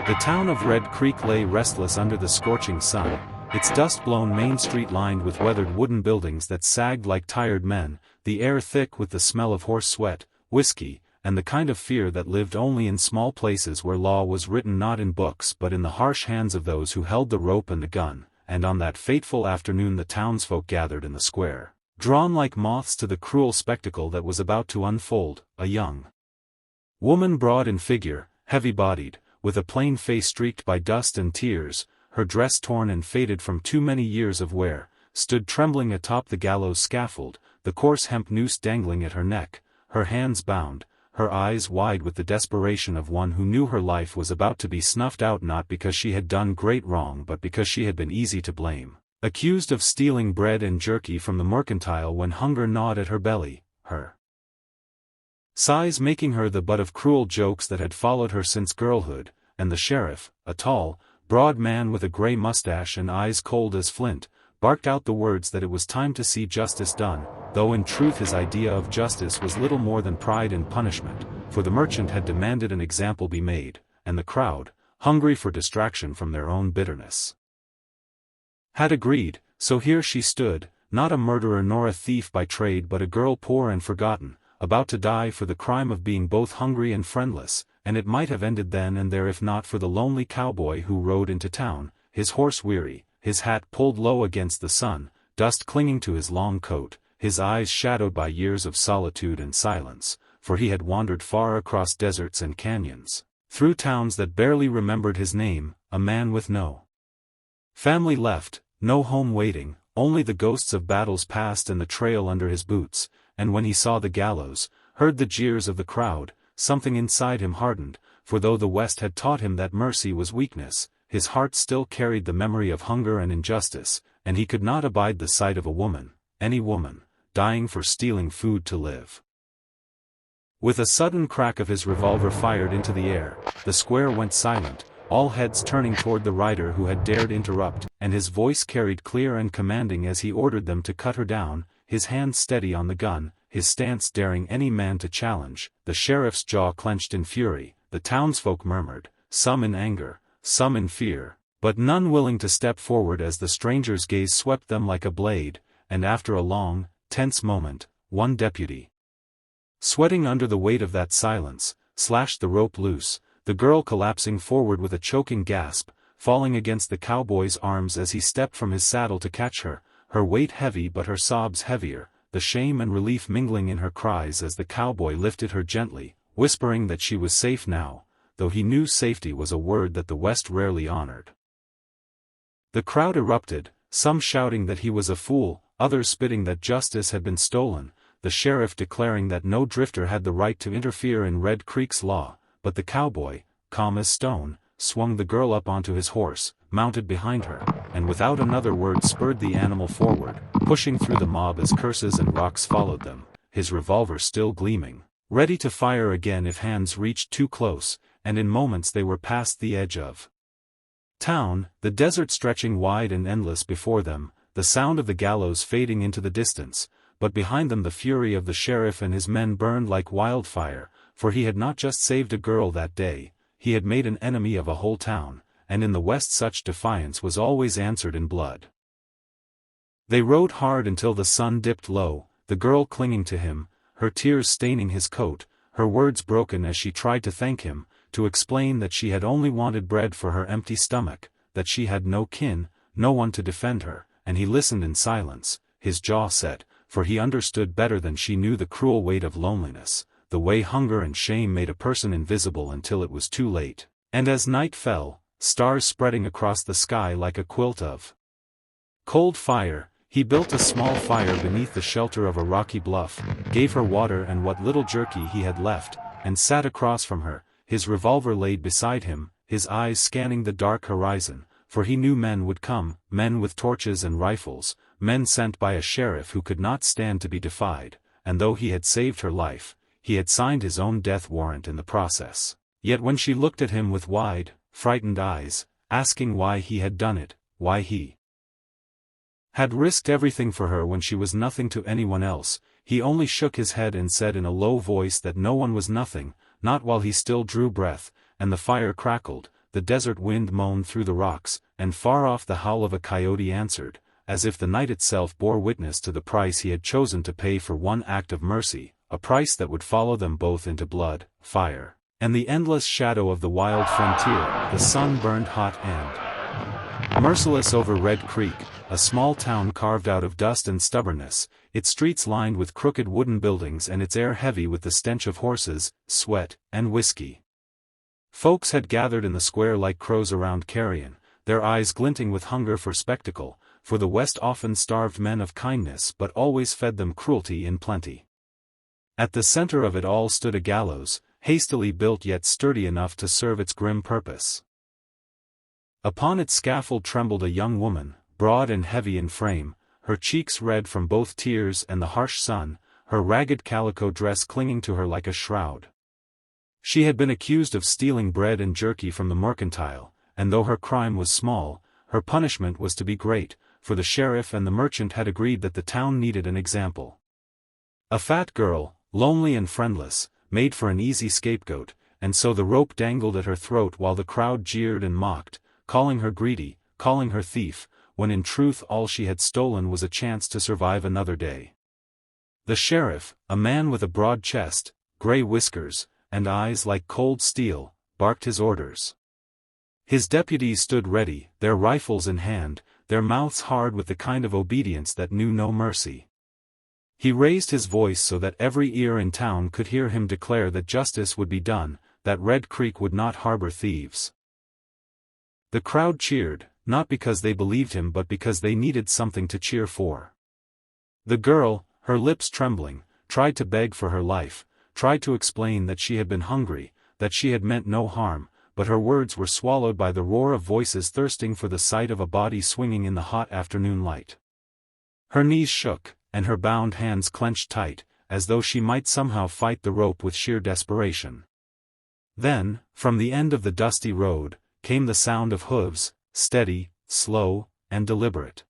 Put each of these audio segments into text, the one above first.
The town of Red Creek lay restless under the scorching sun, its dust-blown main street lined with weathered wooden buildings that sagged like tired men, the air thick with the smell of horse sweat, whiskey, and the kind of fear that lived only in small places where law was written not in books but in the harsh hands of those who held the rope and the gun. And on that fateful afternoon the townsfolk gathered in the square, drawn like moths to the cruel spectacle that was about to unfold. A young woman, broad in figure, heavy-bodied, with a plain face streaked by dust and tears, her dress torn and faded from too many years of wear, stood trembling atop the gallows scaffold, the coarse hemp noose dangling at her neck, her hands bound, her eyes wide with the desperation of one who knew her life was about to be snuffed out, not because she had done great wrong but because she had been easy to blame, accused of stealing bread and jerky from the mercantile when hunger gnawed at her belly, her size making her the butt of cruel jokes that had followed her since girlhood. And the sheriff, a tall, broad man with a gray mustache and eyes cold as flint, barked out the words that it was time to see justice done, though in truth his idea of justice was little more than pride and punishment, for the merchant had demanded an example be made, and the crowd, hungry for distraction from their own bitterness, had agreed. So here she stood, not a murderer nor a thief by trade but a girl poor and forgotten, about to die for the crime of being both hungry and friendless, and it might have ended then and there if not for the lonely cowboy who rode into town, his horse weary, his hat pulled low against the sun, dust clinging to his long coat, his eyes shadowed by years of solitude and silence, for he had wandered far across deserts and canyons, through towns that barely remembered his name, a man with no family left, no home waiting, only the ghosts of battles past and the trail under his boots. And when he saw the gallows, heard the jeers of the crowd, something inside him hardened, for though the West had taught him that mercy was weakness, his heart still carried the memory of hunger and injustice, and he could not abide the sight of a woman, any woman, dying for stealing food to live. With a sudden crack of his revolver fired into the air, the square went silent, all heads turning toward the rider who had dared interrupt, and his voice carried clear and commanding as he ordered them to cut her down, his hand steady on the gun, his stance daring any man to challenge. The sheriff's jaw clenched in fury, the townsfolk murmured, some in anger, some in fear, but none willing to step forward as the stranger's gaze swept them like a blade, and after a long, tense moment, one deputy, sweating under the weight of that silence, slashed the rope loose, the girl collapsing forward with a choking gasp, falling against the cowboy's arms as he stepped from his saddle to catch her, her weight heavy but her sobs heavier, the shame and relief mingling in her cries as the cowboy lifted her gently, whispering that she was safe now, though he knew safety was a word that the West rarely honored. The crowd erupted, some shouting that he was a fool, others spitting that justice had been stolen, the sheriff declaring that no drifter had the right to interfere in Red Creek's law, but the cowboy, calm as stone, swung the girl up onto his horse, mounted behind her, and without another word spurred the animal forward, pushing through the mob as curses and rocks followed them, his revolver still gleaming, ready to fire again if hands reached too close, and in moments they were past the edge of town, the desert stretching wide and endless before them, the sound of the gallows fading into the distance, but behind them the fury of the sheriff and his men burned like wildfire, for he had not just saved a girl that day, he had made an enemy of a whole town, and in the West such defiance was always answered in blood. They rode hard until the sun dipped low, the girl clinging to him, her tears staining his coat, her words broken as she tried to thank him, to explain that she had only wanted bread for her empty stomach, that she had no kin, no one to defend her, and he listened in silence, his jaw set, for he understood better than she knew the cruel weight of loneliness, the way hunger and shame made a person invisible until it was too late. And as night fell, stars spreading across the sky like a quilt of cold fire, he built a small fire beneath the shelter of a rocky bluff, gave her water and what little jerky he had left, and sat across from her, his revolver laid beside him, his eyes scanning the dark horizon, for he knew men would come, men with torches and rifles, men sent by a sheriff who could not stand to be defied, and though he had saved her life, he had signed his own death warrant in the process. Yet when she looked at him with wide, frightened eyes, asking why he had done it, why he had risked everything for her when she was nothing to anyone else, he only shook his head and said in a low voice that no one was nothing, not while he still drew breath, and the fire crackled, the desert wind moaned through the rocks, and far off the howl of a coyote answered, as if the night itself bore witness to the price he had chosen to pay for one act of mercy, a price that would follow them both into blood, fire, and the endless shadow of the wild frontier. The sun burned hot and merciless over Red Creek, a small town carved out of dust and stubbornness, its streets lined with crooked wooden buildings and its air heavy with the stench of horses, sweat, and whiskey. Folks had gathered in the square like crows around carrion, their eyes glinting with hunger for spectacle, for the West often starved men of kindness but always fed them cruelty in plenty. At the center of it all stood a gallows, hastily built yet sturdy enough to serve its grim purpose. Upon its scaffold trembled a young woman, broad and heavy in frame, her cheeks red from both tears and the harsh sun, her ragged calico dress clinging to her like a shroud. She had been accused of stealing bread and jerky from the mercantile, and though her crime was small, her punishment was to be great, for the sheriff and the merchant had agreed that the town needed an example. A fat girl, lonely and friendless, made for an easy scapegoat, and so the rope dangled at her throat while the crowd jeered and mocked, calling her greedy, calling her thief, when in truth all she had stolen was a chance to survive another day. The sheriff, a man with a broad chest, gray whiskers, and eyes like cold steel, barked his orders. His deputies stood ready, their rifles in hand, their mouths hard with the kind of obedience that knew no mercy. He raised his voice so that every ear in town could hear him declare that justice would be done, that Red Creek would not harbor thieves. The crowd cheered, not because they believed him but because they needed something to cheer for. The girl, her lips trembling, tried to beg for her life, tried to explain that she had been hungry, that she had meant no harm, but her words were swallowed by the roar of voices thirsting for the sight of a body swinging in the hot afternoon light. Her knees shook, and her bound hands clenched tight, as though she might somehow fight the rope with sheer desperation. Then, from the end of the dusty road, came the sound of hooves, steady, slow, and deliberate.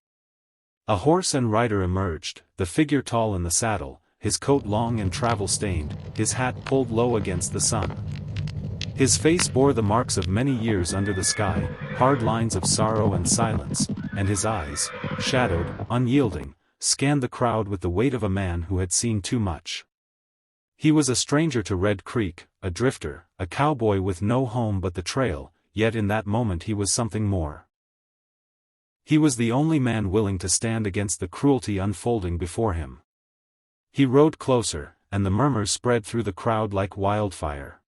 A horse and rider emerged, the figure tall in the saddle, his coat long and travel-stained, his hat pulled low against the sun. His face bore the marks of many years under the sky, hard lines of sorrow and silence, and his eyes, shadowed, unyielding, scanned the crowd with the weight of a man who had seen too much. He was a stranger to Red Creek, a drifter, a cowboy with no home but the trail, yet in that moment he was something more. He was the only man willing to stand against the cruelty unfolding before him. He rode closer, and the murmurs spread through the crowd like wildfire.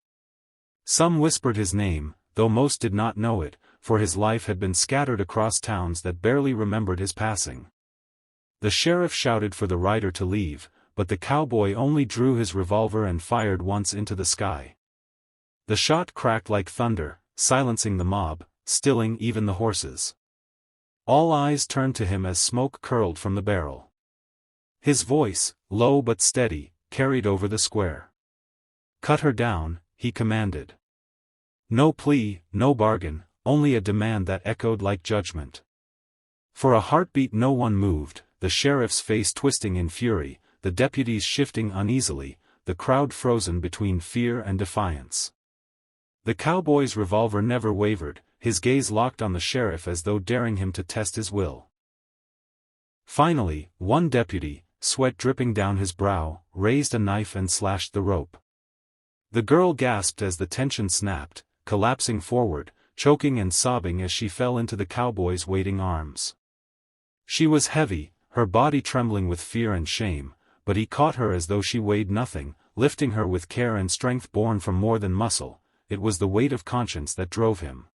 Some whispered his name, though most did not know it, for his life had been scattered across towns that barely remembered his passing. The sheriff shouted for the rider to leave, but the cowboy only drew his revolver and fired once into the sky. The shot cracked like thunder, silencing the mob, stilling even the horses. All eyes turned to him as smoke curled from the barrel. His voice, low but steady, carried over the square. "Cut her down," he commanded. No plea, no bargain, only a demand that echoed like judgment. For a heartbeat no one moved, the sheriff's face twisting in fury, the deputies shifting uneasily, the crowd frozen between fear and defiance. The cowboy's revolver never wavered, his gaze locked on the sheriff as though daring him to test his will. Finally, one deputy, sweat dripping down his brow, raised a knife and slashed the rope. The girl gasped as the tension snapped, collapsing forward, choking and sobbing as she fell into the cowboy's waiting arms. She was heavy, her body trembling with fear and shame, but he caught her as though she weighed nothing, lifting her with care and strength born from more than muscle. It was the weight of conscience that drove him.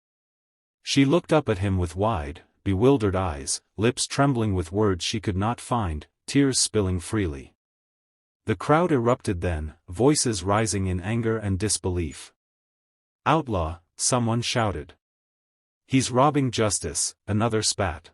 She looked up at him with wide, bewildered eyes, lips trembling with words she could not find, tears spilling freely. The crowd erupted then, voices rising in anger and disbelief. "Outlaw," someone shouted. "He's robbing justice," another spat.